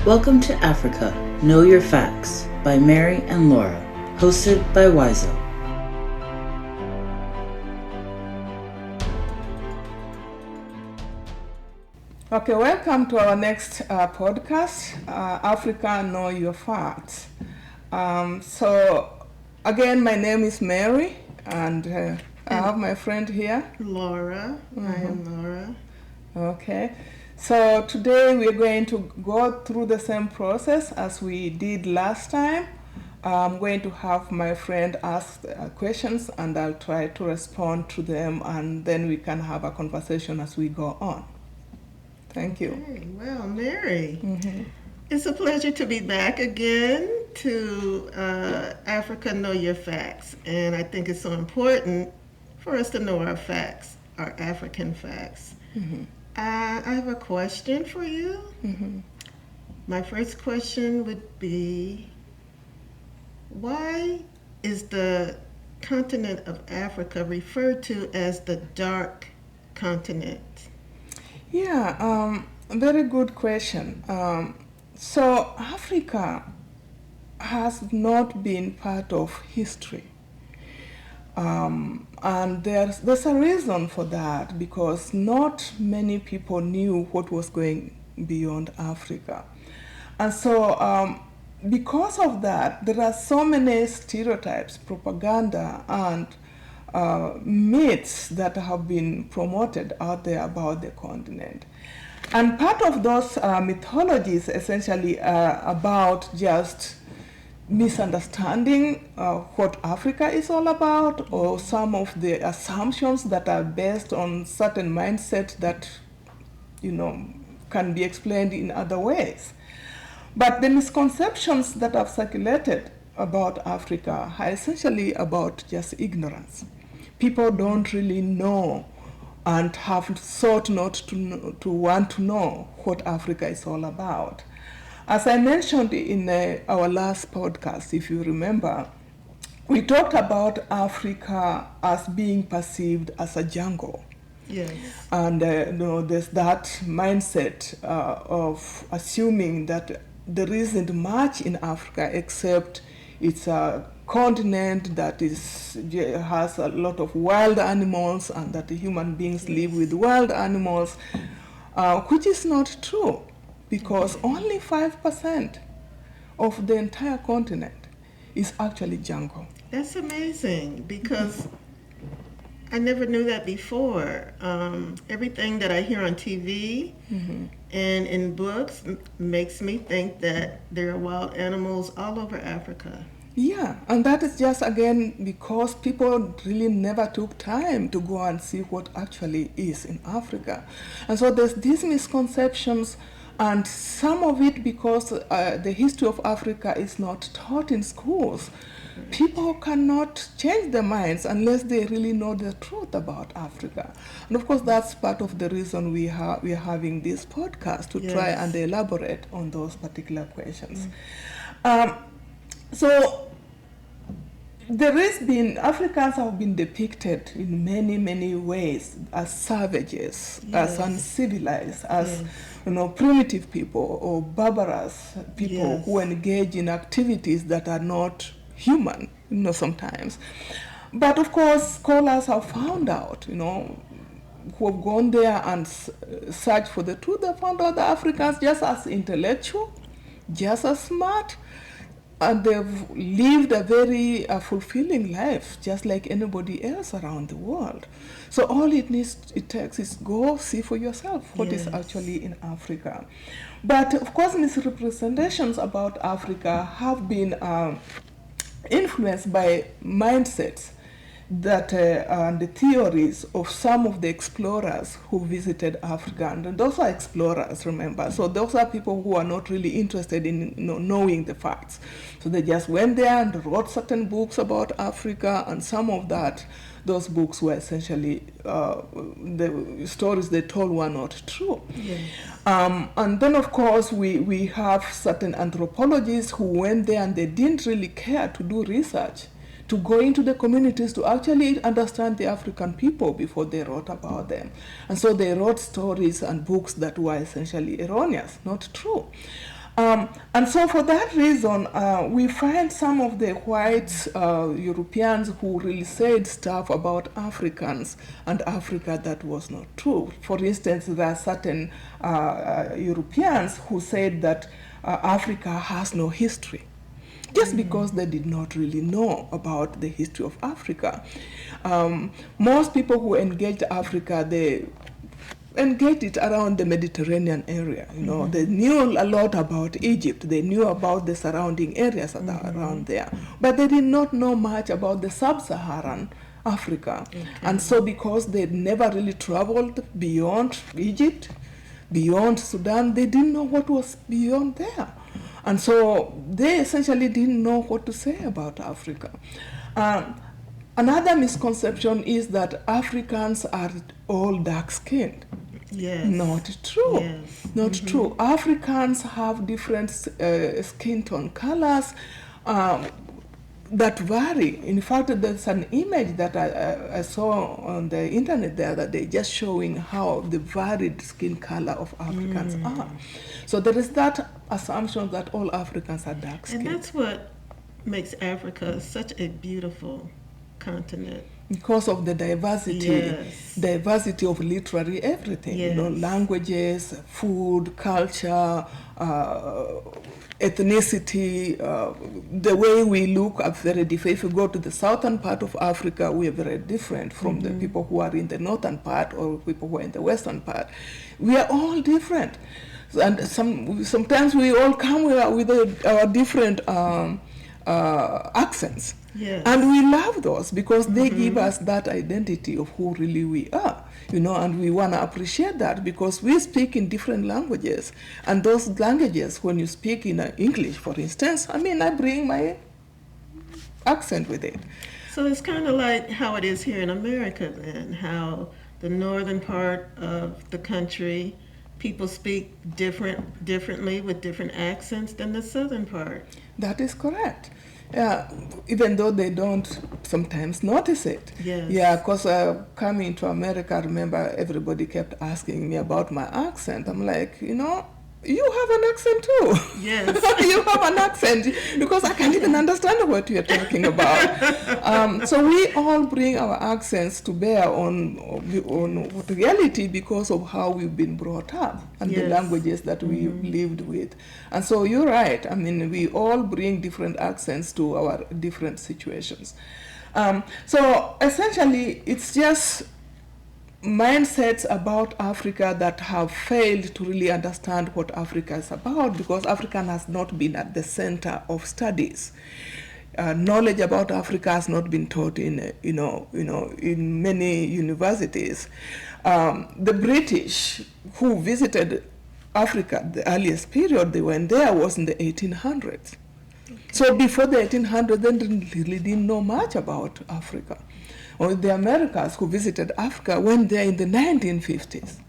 Welcome to Africa, Know Your Facts by Mary and Laura, hosted by Wiso. Okay, welcome to our next podcast, Africa Know Your Facts. Again, my name is Mary, and I have my friend here. Laura. I am Laura. Okay, so today we're going to go through the same process as we did last time. I'm going to have my friend ask questions, and I'll try to respond to them, and then we can have a conversation as we go on. Thank you. Hey, well, Mary, it's a pleasure to be back again to Africa Know Your Facts. And I think it's so important for us to know our facts, our African facts. I have a question for you. My first question would be, why is the continent of Africa referred to as the dark continent? Yeah, very good question. So Africa has not been part of history. And there's a reason for that, because not many people knew what was going beyond Africa. And so because of that, there are so many stereotypes, propaganda, and myths that have been promoted out there about the continent. And part of those mythologies essentially are about just misunderstanding what Africa is all about, or some of the assumptions that are based on certain mindset that, can be explained in other ways. But the misconceptions that have circulated about Africa are essentially about just ignorance. People don't really know and have sought not to want to know what Africa is all about. As I mentioned in our last podcast, if you remember, we talked about Africa as being perceived as a jungle. Yes. And there's that mindset of assuming that there isn't much in Africa except it's a continent that has a lot of wild animals, and that the human beings live with wild animals, which is not true, because only 5% of the entire continent is actually jungle. That's amazing, because I never knew that before. Everything that I hear on TV and in books makes me think that there are wild animals all over Africa. Yeah, and that is just, again, because people really never took time to go and see what actually is in Africa. And so there's these misconceptions, and some of it because the history of Africa is not taught in schools. People cannot change their minds unless they really know the truth about Africa. And of course, that's part of the reason we are having this podcast, to try and elaborate on those particular questions. So Africans have been depicted in many, many ways as savages, as uncivilized, as primitive people, or barbarous people who engage in activities that are not human, sometimes. But of course, scholars have found out, who have gone there and searched for the truth, they found out that Africans just as intellectual, just as smart, and they've lived a very fulfilling life, just like anybody else around the world. So all it takes is go see for yourself what is actually in Africa. But of course, misrepresentations about Africa have been influenced by mindsets that and the theories of some of the explorers who visited Africa. And those are explorers, remember. So those are people who are not really interested in knowing the facts. So they just went there and wrote certain books about Africa, and some of those books were essentially, the stories they told were not true. And then, of course, we have certain anthropologists who went there and they didn't really care to do research, to go into the communities to actually understand the African people before they wrote about them. And so they wrote stories and books that were essentially erroneous, not true. And so for that reason, we find some of the white Europeans who really said stuff about Africans and Africa that was not true. For instance, there are certain Europeans who said that Africa has no history, just because they did not really know about the history of Africa. Most people who engaged Africa, they engaged it around the Mediterranean area. You know, they knew a lot about Egypt. They knew about the surrounding areas that are around there, but they did not know much about the sub-Saharan Africa. And so because they never really traveled beyond Egypt, beyond Sudan, they didn't know what was beyond there. And so they essentially didn't know what to say about Africa. Another misconception is that Africans are all dark-skinned. Yes. Not true. Yes. Not true. Africans have different skin tone colors that vary. In fact, there's an image that I saw on the internet the other day just showing how the varied skin color of Africans are. So there is that assumption that all Africans are dark-skinned. And that's what makes Africa such a beautiful continent. Because of the diversity, Yes. diversity of literally everything, you know, Yes. languages, food, culture, ethnicity, the way we look are very different. If you go to the southern part of Africa, we are very different from the people who are in the northern part or people who are in the western part. We are all different. And sometimes we all come with our different accents. Yes. And we love those because they give us that identity of who really we are, you know, and we want to appreciate that because we speak in different languages. And those languages, when you speak in English, for instance, I mean, I bring my accent with it. So it's kind of like how it is here in America then, how the northern part of the country, people speak differently with different accents than the southern part. That is correct. Yeah, even though they don't sometimes notice it. Yes. Yeah, because coming to America, I remember everybody kept asking me about my accent. I'm like, you know, you have an accent too. Yes. You have an accent because I can't even understand what you're talking about. So we all bring our accents to bear on reality because of how we've been brought up and the Yes. languages that we've lived with. And so you're right. I mean, we all bring different accents to our different situations. So essentially, it's just mindsets about Africa that have failed to really understand what Africa is about because Africa has not been at the center of studies. Knowledge about Africa has not been taught in in many universities. The British who visited Africa, the earliest period they went there was in the 1800s. So before the 1800s, they didn't know much about Africa. Or the Americans who visited Africa went there in the 1950s.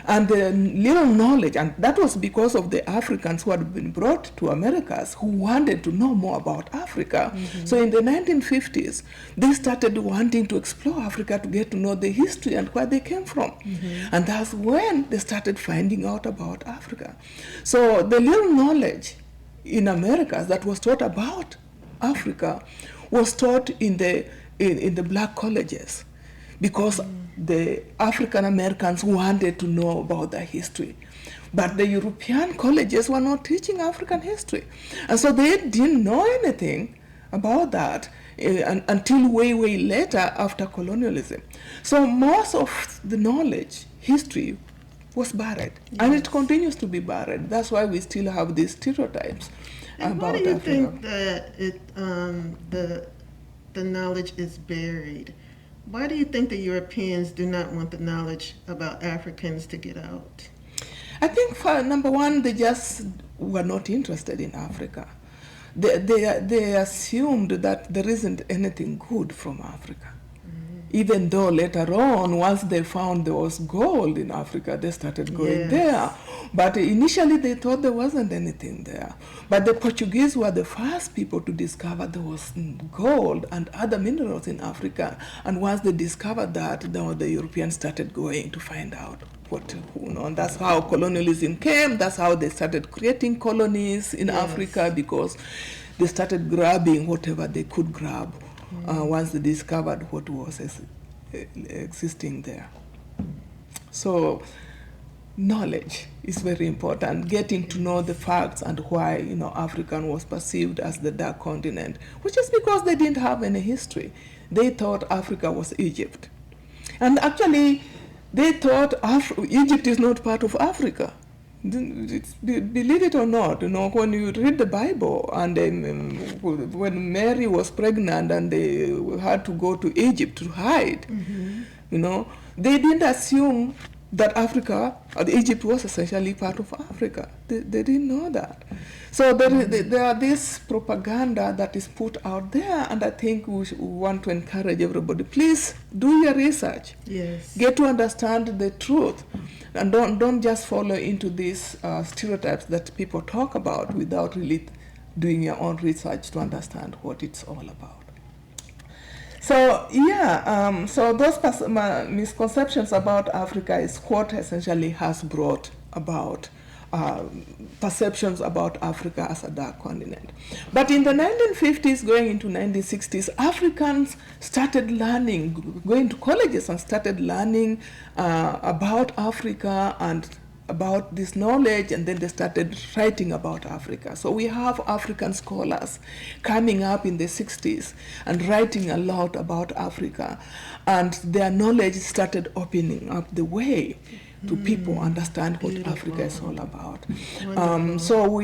And the little knowledge, and that was because of the Africans who had been brought to Americas who wanted to know more about Africa. So in the 1950s, they started wanting to explore Africa to get to know the history and where they came from. And that's when they started finding out about Africa. So the little knowledge in Americas that was taught about Africa was taught in the black colleges because the African Americans wanted to know about their history. But the European colleges were not teaching African history. And so they didn't know anything about that until way, way later after colonialism. So most of the knowledge, history, was buried. Yes. And it continues to be buried. That's why we still have these stereotypes and about Africa. Why do you Africa. think that the knowledge is buried? Why do you think the Europeans do not want the knowledge about Africans to get out? I think for number one, they just were not interested in Africa. They assumed that there isn't anything good from Africa. even though later on, once they found there was gold in Africa, they started going Yes. there. But initially they thought there wasn't anything there. But the Portuguese were the first people to discover there was gold and other minerals in Africa. And once they discovered that, then the Europeans started going to find out what, and that's how colonialism came. That's how they started creating colonies in Yes. Africa, because they started grabbing whatever they could grab once they discovered what was existing there. So knowledge is very important, getting to know the facts and why Africa was perceived as the dark continent, which is because they didn't have any history. They thought Africa was Egypt. And actually, they thought Egypt is not part of Africa. Believe it or not, when you read the Bible, and when Mary was pregnant and they had to go to Egypt to hide, they didn't assume that Egypt was essentially part of Africa. They didn't know that. So there are this propaganda that is put out there, and I think we want to encourage everybody, please do your research. Yes. Get to understand the truth, and don't just follow into these stereotypes that people talk about without really doing your own research to understand what it's all about. So so those misconceptions about Africa is what essentially has brought about perceptions about Africa as a dark continent. But in the 1950s, going into 1960s, Africans started learning, going to colleges and started learning about Africa and about this knowledge, and then they started writing about Africa. So we have African scholars coming up in the 60s and writing a lot about Africa, and their knowledge started opening up the way to people understand what Africa is all about. So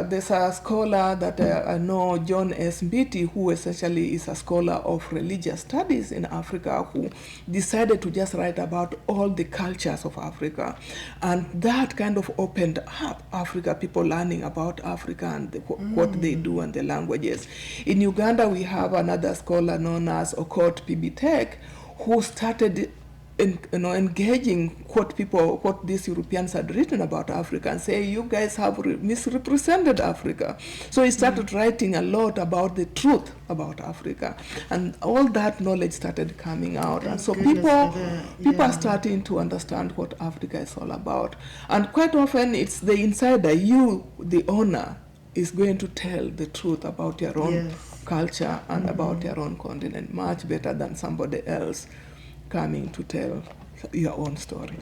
there's a scholar that I know, John S. Mbiti, who essentially is a scholar of religious studies in Africa, who decided to just write about all the cultures of Africa. And that kind of opened up Africa, people learning about Africa and what they do and the languages. In Uganda, we have another scholar known as Okot Pibitek, who started engaging what these Europeans had written about Africa and say, you guys have misrepresented Africa. So he started writing a lot about the truth about Africa, and all that knowledge started coming out. And so people are starting to understand what Africa is all about. And quite often it's the insider, you, the owner, is going to tell the truth about your own culture and about your own continent much better than somebody else coming to tell your own story.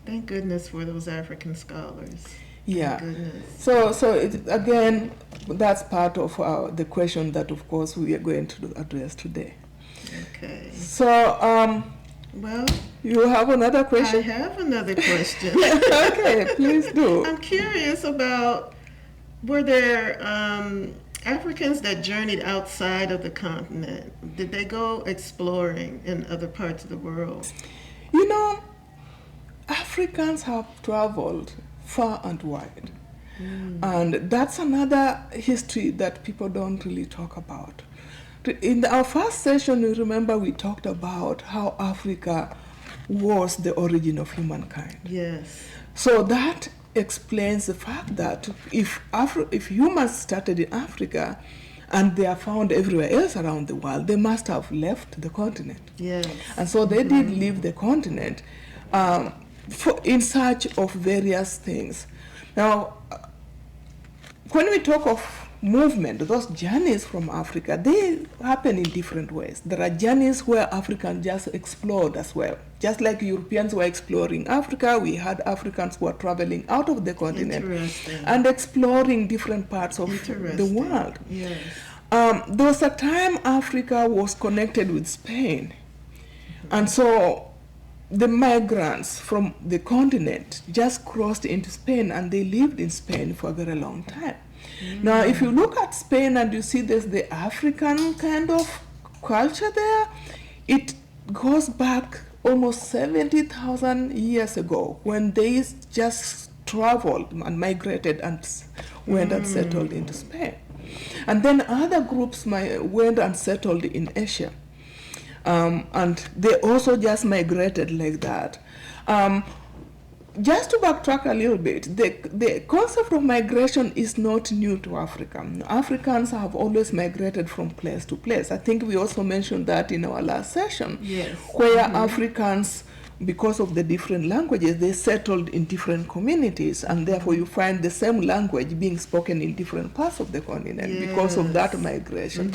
Thank goodness for those African scholars. Yeah. Thank goodness. So again, that's part of the question that, of course, we are going to address today. Okay. So, well, you have another I question? have another question. Okay, please do. I'm curious about, were there Africans that journeyed outside of the continent? Did they go exploring in other parts of the world? Africans have traveled far and wide. And that's another history that people don't really talk about. In our first session, you remember we talked about how Africa was the origin of humankind. Yes. So that explains the fact that if humans started in Africa and they are found everywhere else around the world, they must have left the continent. Yes. And so they did leave the continent in search of various things. Now, when we talk of movement, those journeys from Africa, they happen in different ways. There are journeys where Africans just explored as well. Just like Europeans were exploring Africa, we had Africans who were traveling out of the continent and exploring different parts of the world. Yes. There was a time Africa was connected with Spain. And so the migrants from the continent just crossed into Spain, and they lived in Spain for a very long time. Now, if you look at Spain and you see there's the African kind of culture there, it goes back almost 70,000 years ago when they just traveled and migrated and went and settled into Spain. And then other groups went and settled in Asia. And they also just migrated like that. Just to backtrack a little bit, the concept of migration is not new to Africa. Africans have always migrated from place to place. I think we also mentioned that in our last session, Yes. where Africans, because of the different languages, they settled in different communities, and therefore you find the same language being spoken in different parts of the continent because of that migration.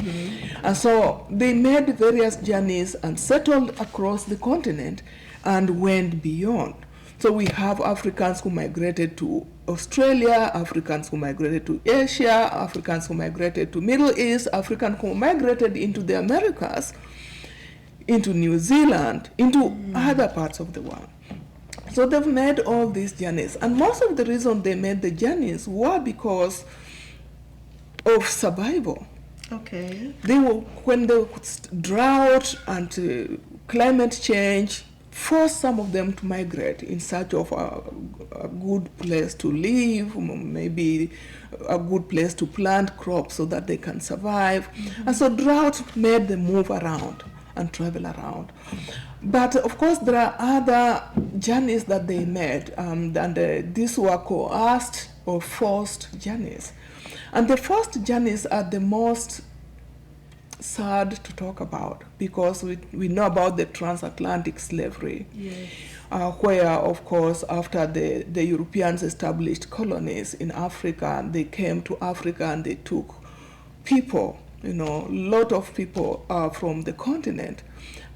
And so they made various journeys and settled across the continent and went beyond. So we have Africans who migrated to Australia, Africans who migrated to Asia, Africans who migrated to Middle East, Africans who migrated into the Americas, into New Zealand, into other parts of the world. So they've made all these journeys. And most of the reason they made the journeys were because of survival. Okay. They were, when the drought and climate change forced some of them to migrate in search of a good place to live, maybe a good place to plant crops so that they can survive. And so drought made them move around and travel around. But of course there are other journeys that they made, and these were coerced or forced journeys. And the forced journeys are the most sad to talk about, because we know about the transatlantic slavery, where, of course, after the Europeans established colonies in Africa, they came to Africa and they took people, a lot of people from the continent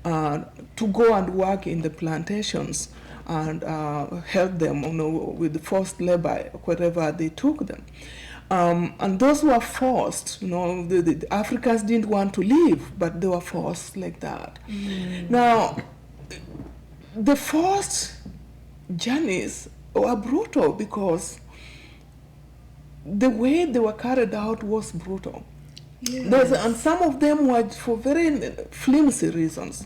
to go and work in the plantations and help them with the forced labor wherever they took them. And those who were forced, the Africans didn't want to leave, but they were forced like that. Now, the forced journeys were brutal because the way they were carried out was brutal. And some of them were for very flimsy reasons.